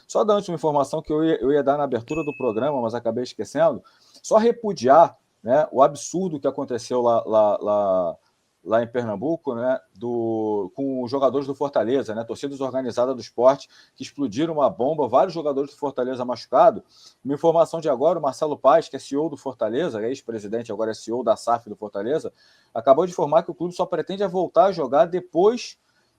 Só dar antes uma informação que eu ia dar na abertura do programa, mas acabei esquecendo, só repudiar, né, o absurdo que aconteceu lá em Pernambuco, né, com os jogadores do Fortaleza, né, torcidas organizadas do esporte, que explodiram uma bomba, vários jogadores do Fortaleza machucados. Uma informação de agora, o Marcelo Paes, que é CEO do Fortaleza, ex-presidente, agora é CEO da SAF do Fortaleza, acabou de informar que o clube só pretende voltar a jogar depois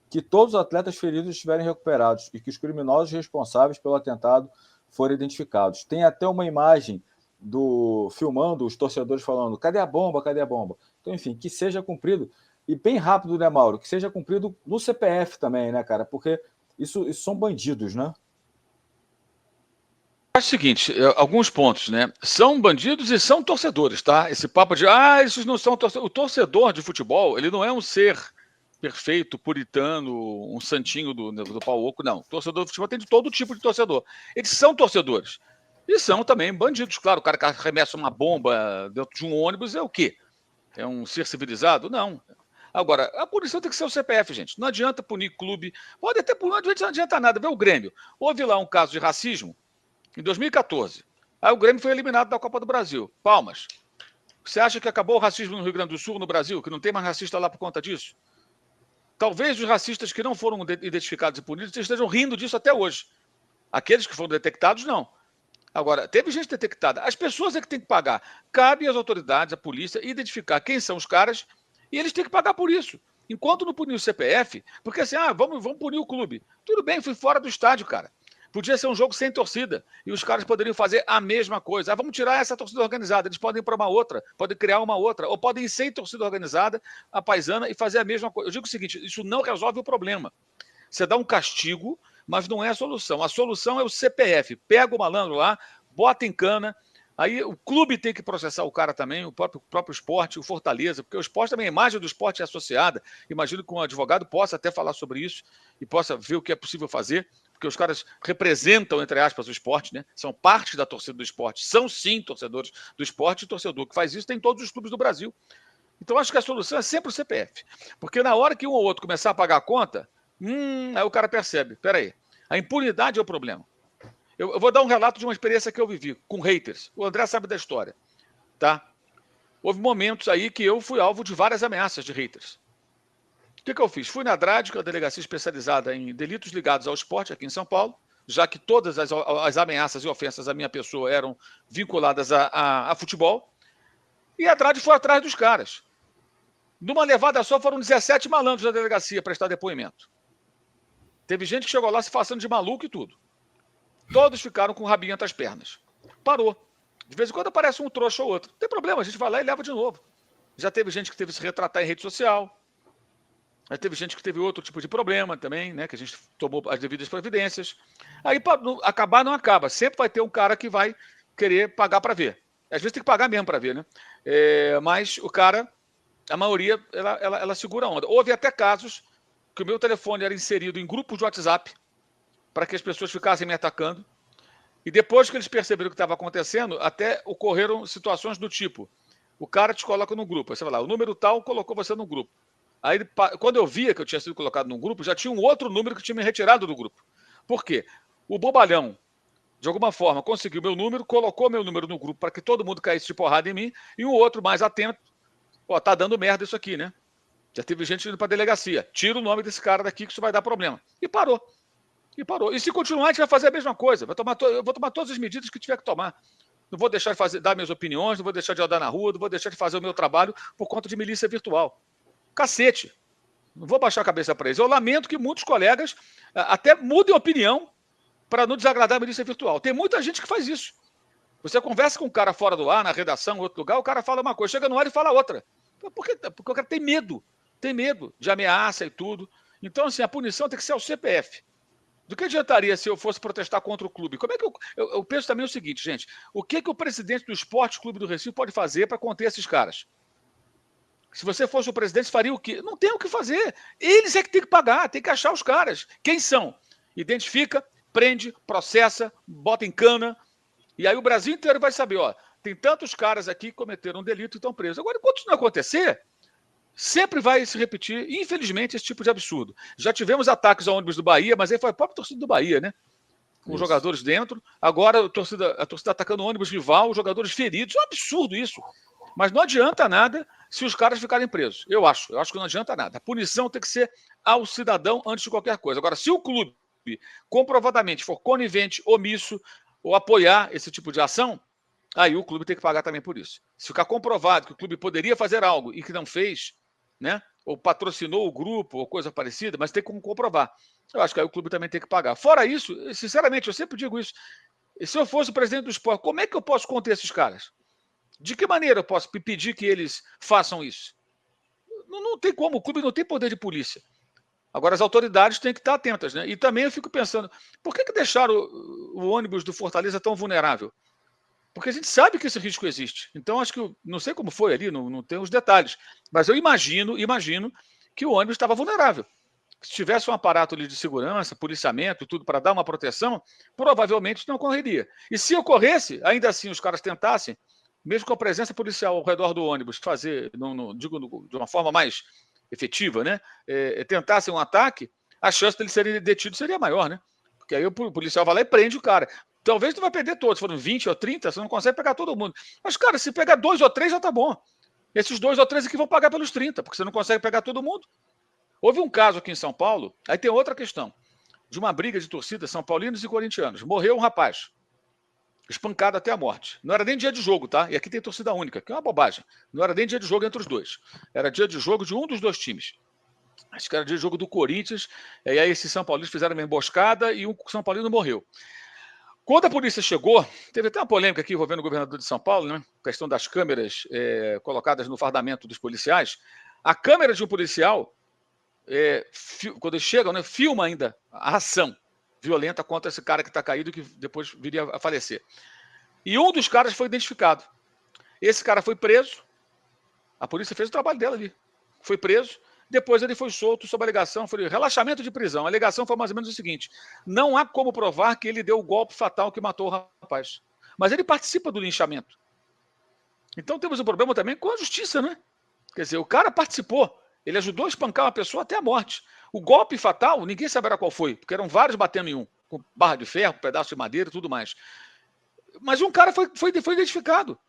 que todos os atletas feridos estiverem recuperados e que os criminosos responsáveis pelo atentado forem identificados. Tem até uma imagem filmando os torcedores falando: cadê a bomba, cadê a bomba? Então, enfim, que seja cumprido, e bem rápido, né, Mauro? Que seja cumprido no CPF também, né, cara? Porque isso são bandidos, né? É o seguinte, alguns pontos, né? São bandidos e são torcedores, tá? Esse papo de, esses não são torcedores. O torcedor de futebol, ele não é um ser perfeito, puritano, um santinho do pau oco, não. O torcedor de futebol tem de todo tipo de torcedor. Eles são torcedores. E são também bandidos, claro. O cara que arremessa uma bomba dentro de um ônibus é o quê? É um ser civilizado? Não. Agora, a punição tem que ser o CPF, gente. Não adianta punir clube. Pode até punir, não adianta nada. Vê o Grêmio. Houve lá um caso de racismo em 2014. Aí o Grêmio foi eliminado da Copa do Brasil. Palmas. Você acha que acabou o racismo no Rio Grande do Sul, no Brasil? Que não tem mais racista lá por conta disso? Talvez os racistas que não foram identificados e punidos estejam rindo disso até hoje. Aqueles que foram detectados, não. Agora, teve gente detectada. As pessoas é que têm que pagar. Cabe às autoridades, à polícia, identificar quem são os caras e eles têm que pagar por isso. Enquanto não punir o CPF, porque assim, vamos punir o clube. Tudo bem, fui fora do estádio, cara. Podia ser um jogo sem torcida e os caras poderiam fazer a mesma coisa. Vamos tirar essa torcida organizada. Eles podem ir para uma outra, podem criar uma outra, ou podem ir sem torcida organizada, a paisana, e fazer a mesma coisa. Eu digo o seguinte: isso não resolve o problema. Você dá um castigo, mas não é a solução. A solução é o CPF. Pega o malandro lá, bota em cana. Aí o clube tem que processar o cara também, o próprio esporte, o Fortaleza, porque o esporte também, a imagem do esporte é associada. Imagino que um advogado possa até falar sobre isso e possa ver o que é possível fazer, porque os caras representam, entre aspas, o esporte, né? São parte da torcida do esporte. São, sim, torcedores do esporte, e torcedor que faz isso tem em todos os clubes do Brasil. Então, acho que a solução é sempre o CPF. Porque na hora que um ou outro começar a pagar a conta, aí o cara percebe, peraí, a impunidade é o problema. Eu vou dar um relato de uma experiência que eu vivi com haters. O André sabe da história, tá? Houve momentos aí que eu fui alvo de várias ameaças de haters. O que eu fiz? Fui na DRAD, que é a delegacia especializada em delitos ligados ao esporte aqui em São Paulo, já que todas as ameaças e ofensas à minha pessoa eram vinculadas a futebol, e a DRAD foi atrás dos caras. Numa levada só foram 17 malandros da delegacia prestar depoimento. Teve gente que chegou lá se passando de maluco e tudo. Todos ficaram com o rabinho entre as pernas. Parou. De vez em quando aparece um trouxa ou outro. Não tem problema, a gente vai lá e leva de novo. Já teve gente que teve que se retratar em rede social. Já teve gente que teve outro tipo de problema também, né? Que a gente tomou as devidas providências. Aí, para acabar, não acaba. Sempre vai ter um cara que vai querer pagar para ver. Às vezes tem que pagar mesmo para ver, né? Mas o cara, a maioria, ela segura a onda. Houve até casos que o meu telefone era inserido em grupos de WhatsApp para que as pessoas ficassem me atacando. E depois que eles perceberam o que estava acontecendo, até ocorreram situações do tipo: o cara te coloca no grupo, aí você vai lá, o número tal colocou você no grupo. Aí, quando eu via que eu tinha sido colocado num grupo, já tinha um outro número que tinha me retirado do grupo. Por quê? O bobalhão, de alguma forma, conseguiu meu número, colocou meu número no grupo para que todo mundo caísse de porrada em mim, e um outro mais atento: tá dando merda isso aqui, né? Já teve gente indo para a delegacia. Tira o nome desse cara daqui que isso vai dar problema. E parou. E se continuar, a gente vai fazer a mesma coisa. Eu vou tomar todas as medidas que tiver que tomar. Não vou deixar de dar minhas opiniões, não vou deixar de andar na rua, não vou deixar de fazer o meu trabalho por conta de milícia virtual. Cacete. Não vou baixar a cabeça para eles. Eu lamento que muitos colegas até mudem opinião para não desagradar a milícia virtual. Tem muita gente que faz isso. Você conversa com um cara fora do ar, na redação, em outro lugar, o cara fala uma coisa, chega no ar e fala outra. Por quê? Porque o cara tem medo de ameaça e tudo. Então, assim, a punição tem que ser ao CPF. Do que adiantaria se eu fosse protestar contra o clube? Como é que eu penso também o seguinte, gente: o que o presidente do Esporte Clube do Recife pode fazer para conter esses caras? Se você fosse o presidente, faria o quê? Não tem o que fazer. Eles é que tem que pagar, tem que achar os caras. Quem são? Identifica, prende, processa, bota em cana. E aí o Brasil inteiro vai saber, tem tantos caras aqui que cometeram um delito e estão presos. Agora, enquanto isso não acontecer, sempre vai se repetir, infelizmente, esse tipo de absurdo. Já tivemos ataques ao ônibus do Bahia, mas aí foi a própria torcida do Bahia, né? com os jogadores dentro. Agora a torcida atacando o ônibus rival, os jogadores feridos. É um absurdo isso. Mas não adianta nada se os caras ficarem presos. Eu acho que não adianta nada. A punição tem que ser ao cidadão antes de qualquer coisa. Agora, se o clube comprovadamente for conivente, omisso ou apoiar esse tipo de ação, aí o clube tem que pagar também por isso. Se ficar comprovado que o clube poderia fazer algo e que não fez, né, ou patrocinou o grupo ou coisa parecida, mas tem como comprovar. Eu acho que aí o clube também tem que pagar. Fora isso, sinceramente, eu sempre digo isso. Se eu fosse o presidente do esporte, como é que eu posso conter esses caras? De que maneira eu posso pedir que eles façam isso? Não tem como, o clube não tem poder de polícia. Agora, as autoridades têm que estar atentas, né? E também eu fico pensando, por que deixaram o ônibus do Fortaleza tão vulnerável? Porque a gente sabe que esse risco existe. Então, acho que, não sei como foi ali, não tem os detalhes, mas eu imagino que o ônibus estava vulnerável. Se tivesse um aparato ali de segurança, policiamento, tudo para dar uma proteção, provavelmente não ocorreria. E se ocorresse, ainda assim os caras tentassem, mesmo com a presença policial ao redor do ônibus, fazer, de uma forma mais efetiva, né? Tentassem um ataque, a chance dele serem detidos seria maior, né? Porque aí o policial vai lá e prende o cara. Talvez não vai perder todos, foram 20 ou 30, você não consegue pegar todo mundo. Mas, cara, se pegar 2 ou 3 já tá bom. Esses 2 ou 3 aqui vão pagar pelos 30, porque você não consegue pegar todo mundo. Houve um caso aqui em São Paulo, aí tem outra questão, de uma briga de torcida, São Paulinos e corintianos. Morreu um rapaz, espancado até a morte. Não era nem dia de jogo, tá? E aqui tem torcida única, que é uma bobagem. Não era nem dia de jogo entre os dois. Era dia de jogo de um dos dois times. Acho que era dia de jogo do Corinthians, e aí esses São Paulinos fizeram uma emboscada e um São Paulino morreu. Quando a polícia chegou, teve até uma polêmica aqui envolvendo o governador de São Paulo, né? A questão das câmeras colocadas no fardamento dos policiais. A câmera de um policial, quando eles chegam, né, filma ainda a ação violenta contra esse cara que está caído e que depois viria a falecer. E um dos caras foi identificado. Esse cara foi preso, a polícia fez o trabalho dela ali. Foi preso, depois ele foi solto sob alegação, foi relaxamento de prisão. A alegação foi mais ou menos o seguinte: não há como provar que ele deu o golpe fatal que matou o rapaz. Mas ele participa do linchamento. Então temos um problema também com a justiça, né? Quer dizer, o cara participou, ele ajudou a espancar uma pessoa até a morte. O golpe fatal, ninguém saberá qual foi, porque eram vários batendo em um, com barra de ferro, pedaço de madeira e tudo mais. Mas um cara foi identificado.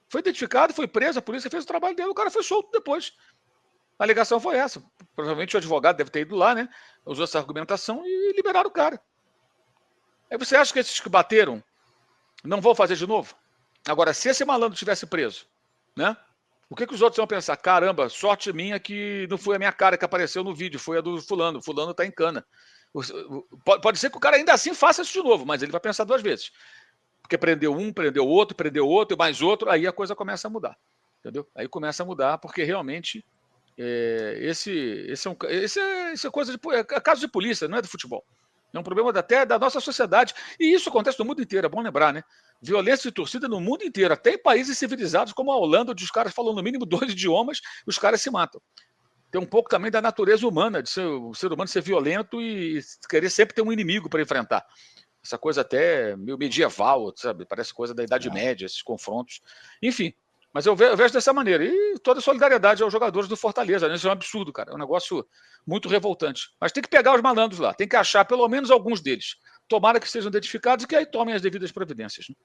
Foi identificado, foi preso, a polícia fez o trabalho dele, o cara foi solto depois. A alegação foi essa. Provavelmente o advogado deve ter ido lá, né? Usou essa argumentação e liberaram o cara. Aí você acha que esses que bateram não vão fazer de novo? Agora, se esse malandro tivesse preso, né? O que os outros vão pensar? Caramba, sorte minha que não foi a minha cara que apareceu no vídeo, foi a do fulano. Fulano tá em cana. Pode ser que o cara ainda assim faça isso de novo, mas ele vai pensar 2 vezes. Porque prendeu um, prendeu outro, mais outro, aí a coisa começa a mudar. Entendeu? Aí começa a mudar, porque realmente esse é coisa de caso de polícia, não é do futebol. É um problema até da nossa sociedade. E isso acontece no mundo inteiro, é bom lembrar, né? Violência de torcida no mundo inteiro, até em países civilizados como a Holanda, onde os caras falam no mínimo 2 idiomas, os caras se matam. Tem um pouco também da natureza humana, de o ser humano ser violento e querer sempre ter um inimigo para enfrentar. Essa coisa até meio medieval, sabe? Parece coisa da Idade Média, esses confrontos. Enfim, mas eu vejo dessa maneira. E toda a solidariedade aos jogadores do Fortaleza, né? Isso é um absurdo, cara. É um negócio muito revoltante. Mas tem que pegar os malandros lá, tem que achar pelo menos alguns deles. Tomara que sejam identificados e que aí tomem as devidas providências. Né?